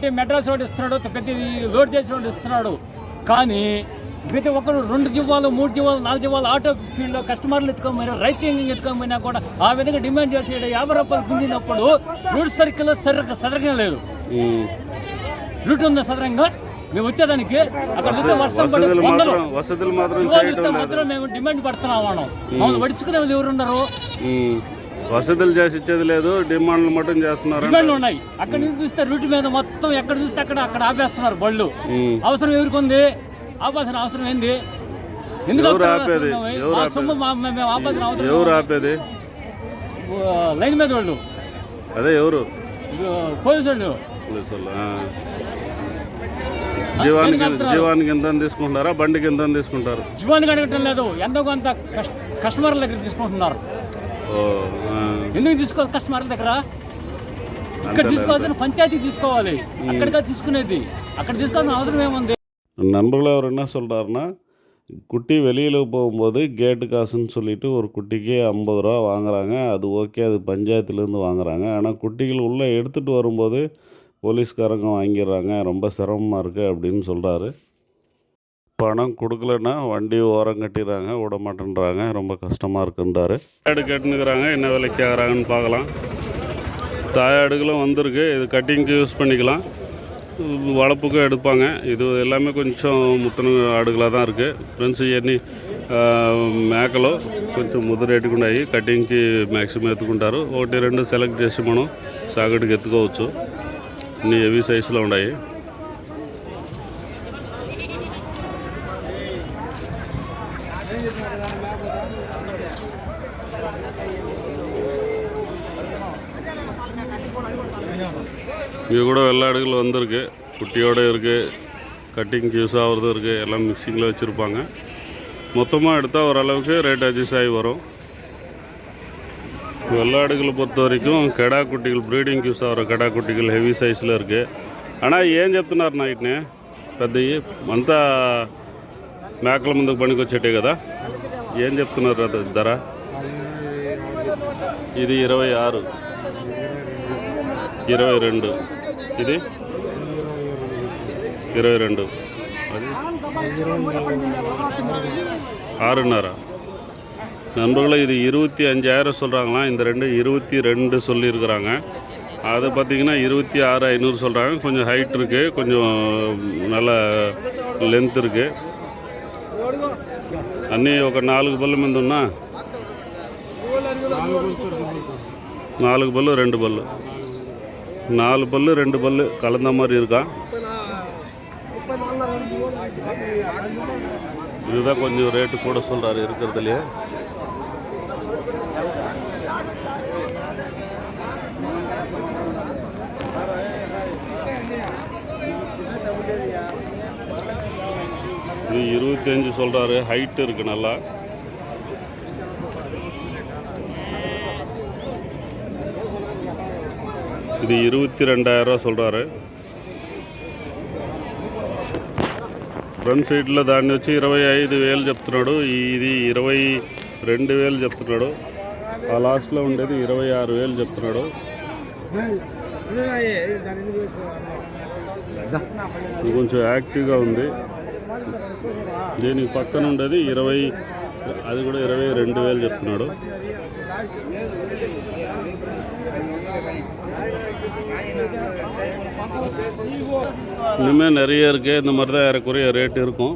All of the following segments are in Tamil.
కాబట్టి మెడ్రాస్ వాడు ఇస్తున్నాడు, ప్రతి లోడ్ చేసిన వాడు ఇస్తున్నాడు. కానీ ప్రతి ఒక్కరు 2 జీవాలు 3 జీవాలు 4 జీవాలు ఆటో ఫీల్డ్లో కస్టమర్లు ఎత్తుకోమైనా రైతింగ్ ఎత్తుకోమైనా కూడా ఆ విధంగా డిమాండ్ చేసి 50 రూపాయలు గుంజినప్పుడు రూట్ సర్కిల్లో సదరంగా లేదు. రూట్ ఉందా సదరంగా? మేము వచ్చేదానికి అక్కడ వర్షం పడి వసతులు మాత్రం మేము డిమాండ్ పడుతున్నాం. మనం వడుచుకునే వాళ్ళు ఎవరున్నారు? వసతులు చేసి ఇచ్చేది లేదు, డిమాండ్లు మొత్తం చేస్తున్నారు. డిమాండ్లు ఉన్నాయి. అక్కడ నుంచి చూస్తే రూట్ మీద మొత్తం ఎక్కడ చూస్తే అక్కడ ఆపేస్తున్నారు బళ్ళు. అవసరం ఎవరికి ఉంది? ఆపాల్సిన అవసరం ఏంది? ఎవరు ఆపేది? లైన్ మీద వాళ్ళు, అదే ఎవరు? పోలీసు వాళ్ళు. జీవానికి ఎంత తీసుకుంటారా, బండికి ఎంత తీసుకుంటారు? జీవానికి అడగటం లేదు, ఎంతో కొంత కస్టమర్ల దగ్గర తీసుకుంటున్నారు. ఎందుకు తీసుకోవాలి కస్టమర్ల దగ్గర? ఇక్కడ తీసుకోవాల్సిన పంచాయతీ తీసుకోవాలి, అక్కడిగా తీసుకునేది. అక్కడ తీసుకోవాల్సిన అవసరం ఏముంది? நண்பர்கள் அவர் என்ன சொல்கிறாருன்னா, குட்டி வெளியில் போகும்போது கேட்டு காசுன்னு சொல்லிவிட்டு ஒரு குட்டிக்கு 50 ரூபா வாங்குறாங்க. அது ஓகே, அது பஞ்சாயத்துலேருந்து வாங்குறாங்க. ஆனால் குட்டிகள் உள்ளே எடுத்துகிட்டு வரும்போது போலீஸ்காரங்க வாங்கிடுறாங்க. ரொம்ப சிரமமாக இருக்குது அப்படின்னு சொல்கிறாரு. பணம் கொடுக்கலன்னா வண்டி ஓரம் கட்டிடுறாங்க, விட மாட்டேன்றாங்க. ரொம்ப கஷ்டமாக இருக்குன்றாரு. தாயாடு கேட்டுனுக்குறாங்க, என்ன விலைக்கு கேட்குறாங்கன்னு பார்க்கலாம். தாயாடுகளும் வந்திருக்கு, இது கட்டிங்க்கு யூஸ் பண்ணிக்கலாம், வளர்ப்புக்கும் எடுப்பாங்க. இது எல்லாமே కొంచెం ముత్తన ఆడుగలాగా தான் இருக்குது ఫ్రెండ్స్. ఇవన్నీ మేకలు కొంచెం ముద్దు ఎట్టుకున్నాయి, కటింగ్కి మ్యాక్సిమం ఎత్తుకుంటారు. 1-2 సెలెక్ట్ చేసి మనం సాగుడికి ఎత్తుకోవచ్చు. అన్ని హెవీ సైజులో ఉన్నాయి. இங்கே கூட வெள்ளாடுகள் வந்திருக்கு, குட்டியோடு இருக்குது, கட்டிங்க்கு யூஸ் ஆகிறதும் இருக்குது. எல்லாம் மிக்சிங்கில் வச்சுருப்பாங்க. மொத்தமாக எடுத்தால் ஓரளவுக்கு ரேட் அட்ஜஸ்ட் ஆகி வரும். வெள்ளாடுகளை பொறுத்த வரைக்கும் கெடா குட்டிகள், ப்ரீடிங்க்கு யூஸ் ஆகிற கெடா குட்டிகள் హెవీ సైజులో இருக்குது. ஆனால் ఏం చెప్తున్నారు నైట్నే పెద్దవి అంతా మేకల ముందుకు పనికొచ్చేటే కదా, ఏం చెప్తున్నారు అది ధర? ఇది 26, 22, ఇది 22, அது 6.5. நண்பர்களே, இது 25,000 சொல்கிறாங்களாம். இந்த 22 சொல்லியிருக்கிறாங்க. அதை பார்த்திங்கன்னா 26,500 சொல்கிறாங்க. கொஞ்சம் ஹைட் இருக்குது, கொஞ்சம் நல்ல లెంత్ இருக்குது. అన్నీ ఒక 4 బళ్ళు మంది ఉన్నా, 4 బళ్ళు 2 బళ్ళు, 4 பல்லு 2 பல்லு கலந்த மாதிரி இருக்கா. இதுதான் கொஞ்சம் ரேட்டு கூட சொல்கிறாரு இருக்கிறதுலையே. இது 25 சொல்கிறாரு. ஹைட்டு இருக்குது நல்லா. இது 22,000 சொல்கிறாரு. ఫ్రంట్ సైడ్లో దాన్ని వచ్చి 25,000 చెప్తున్నాడు. ఇది 22,000 చెప్తున్నాడు. ఆ లాస్ట్లో ఉండేది 26,000 చెప్తున్నాడు. ఇది కొంచెం యాక్టివ్గా ఉంది. దీనికి పక్కన ఉండేది 20, అది కూడా 22,000 చెప్తున్నాడు. இன்னுமே நிறைய இருக்குது. இந்த மாதிரி தான் ஏறக்குறைய ரேட் இருக்கும்.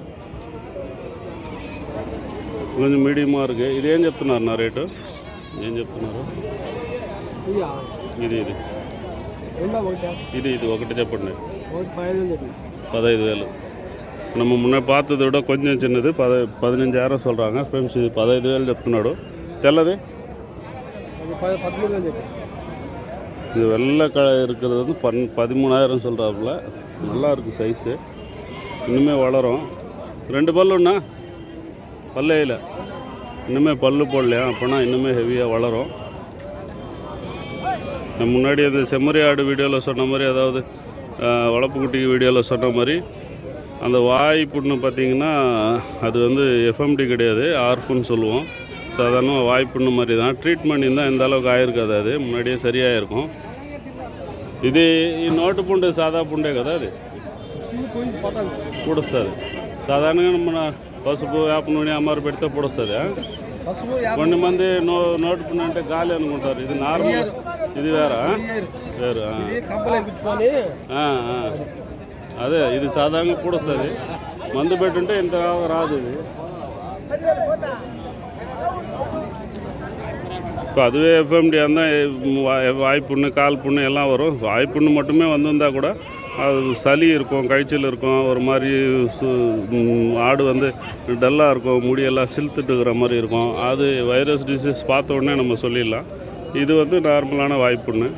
కొంచెం మీడియமாக இருக்குது. ఇది ఏం చెప్తున్నారు నా రేటు? ఏం చెప్తున్నారు? ఇది ఇది ఇది ఇది ఒకటి చెప్పండి. 15,000. நம்ம முன்னே பார்த்ததை விட கொஞ்சம் சின்னது 15,000 சொல்கிறாங்க ஃப்ரெண்ட்ஸ். இது 15,000 చెప్తున్నాడు. తెల్లది இது வெள்ளை இருக்கிறது வந்து 13,000 சொல்கிறாப்புல. நல்லா இருக்குது சைஸு, இன்னுமே வளரும். 2 பல்லுண்ணா பல்லே இல்லை, இன்னுமே பல்லு போடலையா, அப்போனா இன்னுமே ஹெவியாக வளரும். நான் முன்னாடி அந்த செம்மறி ஆடு வீடியோவில் சொன்ன மாதிரி, அதாவது வளர்ப்பு குட்டிக்கு வீடியோவில் சொன்ன மாதிரி, அந்த வாய் புண்ணு பார்த்திங்கன்னா அது வந்து எஃப்எம்டி கிடையாது, ஆர்ஃபுன்னு சொல்லுவோம். சாதாரணமாக வாய் புண்ணு மாதிரி தான். ட்ரீட்மெண்ட் இருந்தால் எந்த அளவுக்கு ஆகிருக்காது, அது முன்னாடியே சரியாக இருக்கும். ఇది ఈ నోటు పుండే సాదా పుండే కదా అది పొడుస్తుంది సాధారణంగా మన పసుపు వేప నూనె అమ్మారు పెడితే పొడుస్తుంది కొన్ని మంది నోటు పుండు అంటే గాలి అనుకుంటారు ఇది నార్మల్ ఇది వేరా వేరు అదే ఇది సాధారణంగా పొడుస్తుంది మందు పెట్టుంటే ఇంత రాదు ఇది இப்போ அதுவே எஃப்எம்டி இருந்தால் வாய்ப்புண்ணு கால் புண்ணு எல்லாம் வரும் வாய்ப்புண்ணு மட்டுமே வந்திருந்தா கூட அது சளி இருக்கும் கழிச்சல் இருக்கும் ஒரு மாதிரி ஆடு வந்து டல்லாக இருக்கும் முடியெல்லாம் சிலுத்துட்டு இருக்கிற மாதிரி இருக்கும் அது வைரஸ் டிசீஸ் பார்த்த உடனே நம்ம சொல்லிடலாம் இது வந்து நார்மலான வாய்ப்புண்ணு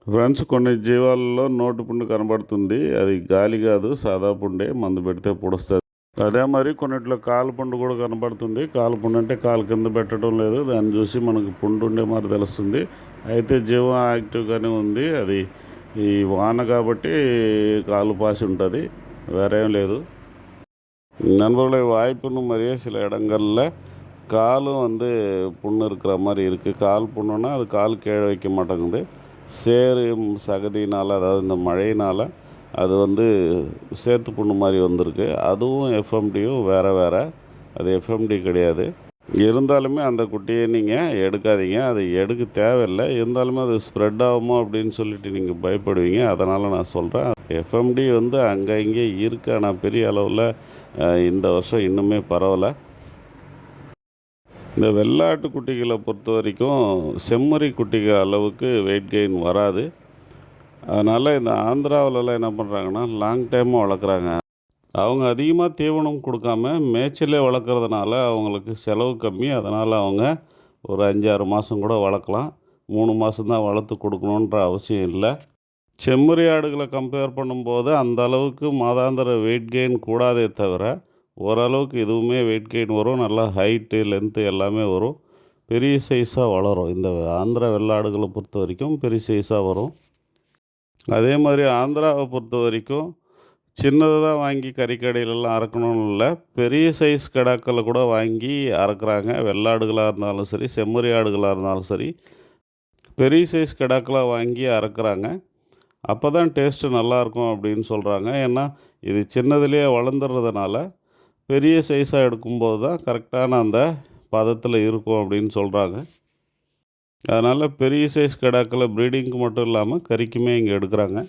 ఫ్రెండ్స్ కొన్ని జీవాలలో నోటి పుండు కనబడుతుంది అది గాలి కాదు సాదా పుండే మందు పెడితే పొడుస్తుంది అదే మరి కొన్నిట్లో కాలు పుండు కూడా కనబడుతుంది కాలు పుండు అంటే కాలు కింద పెట్టడం లేదు దాన్ని చూసి మనకు పుండు ఉండే మరి తెలుస్తుంది అయితే జీవం యాక్టివ్గానే ఉంది అది ఈ వాన కాబట్టి కాలు పాసి ఉంటుంది வேறையும் లేదు நண்பர்களே வாய்ப்புன்னு மாதிரியே சில இடங்களில் காலும் வந்து புண்ணு இருக்கிற மாதிரி இருக்குது கால் புண்ணுன்னா அது கால் கீழே வைக்க மாட்டேங்குது சேறு சகதியினால் அதாவது இந்த மழையினால் அது வந்து சேத்து புண்ணு மாதிரி வந்திருக்கு அதுவும் எஃப்எம்டியும் வேறு அது எஃப்எம்டி கிடையாது இருந்தாலுமே அந்த குட்டியை நீங்கள் எடுக்காதீங்க அது எடுக்க தேவையில்லை இருந்தாலுமே அது ஸ்ப்ரெட் ஆகுமோ அப்படின்னு சொல்லிட்டு நீங்கள் பயப்படுவீங்க அதனால் நான் சொல்கிறேன் எஃப்எம்டி வந்து அங்கே இங்கே இருக்குது ஆனால் பெரிய அளவில் இந்த வருஷம் இன்னுமே பரவலை இந்த வெள்ளாட்டு குட்டிகளை பொறுத்த வரைக்கும் செம்மறி குட்டிகள் அளவுக்கு வெயிட் கெயின் வராது அதனால் இந்த ஆந்திராவிலலாம் என்ன பண்ணுறாங்கன்னா லாங் டைமாக வளர்க்குறாங்க அவங்க அதிகமாக தீவனம் கொடுக்காம மேய்ச்சலே வளர்க்குறதுனால அவங்களுக்கு செலவு கம்மி அதனால் அவங்க ஒரு 5-6 மாதம் கூட வளர்க்கலாம் 3 மாதம்தான் வளர்த்து கொடுக்கணுன்ற அவசியம் இல்லை செம்மறி ஆடுகளை கம்பேர் பண்ணும்போது அந்த அளவுக்கு மாதாந்திர வெயிட் கெயின் கூடாதே தவிர ஓரளவுக்கு இதுவுமே வெயிட் கெயின் வரும் நல்லா ஹைட்டு லென்த்து எல்லாமே வரும் பெரிய சைஸாக வளரும் இந்த ஆந்திரா வெள்ளாடுகளை பொறுத்த வரைக்கும் பெரிய சைஸாக வரும் அதே மாதிரி ஆந்திராவை பொறுத்த வரைக்கும் சின்னதாக தான் வாங்கி கறிக்கடையிலலாம் அறுக்கணும்னு இல்லை பெரிய சைஸ் கிடாக்களை கூட வாங்கி அறுக்குறாங்க வெள்ளாடுகளாக இருந்தாலும் சரி செம்மறி ஆடுகளாக இருந்தாலும் சரி பெரிய சைஸ் கிடாக்களாக வாங்கி அறுக்குறாங்க அப்போ தான் டேஸ்ட்டு நல்லாயிருக்கும் அப்படின்னு சொல்கிறாங்க ஏன்னா இது சின்னதுலேயே வளர்ந்துடுறதுனால பெரிய சைஸாக எடுக்கும்போது தான் கரெக்டான அந்த பதத்தில் இருக்கும் அப்படின்னு சொல்கிறாங்க அதனால் பெரிய சைஸ் கிடாக்களை ப்ரீடிங்க்கு மட்டும் இல்லாமல் கறிக்குமே இங்கே எடுக்கிறாங்க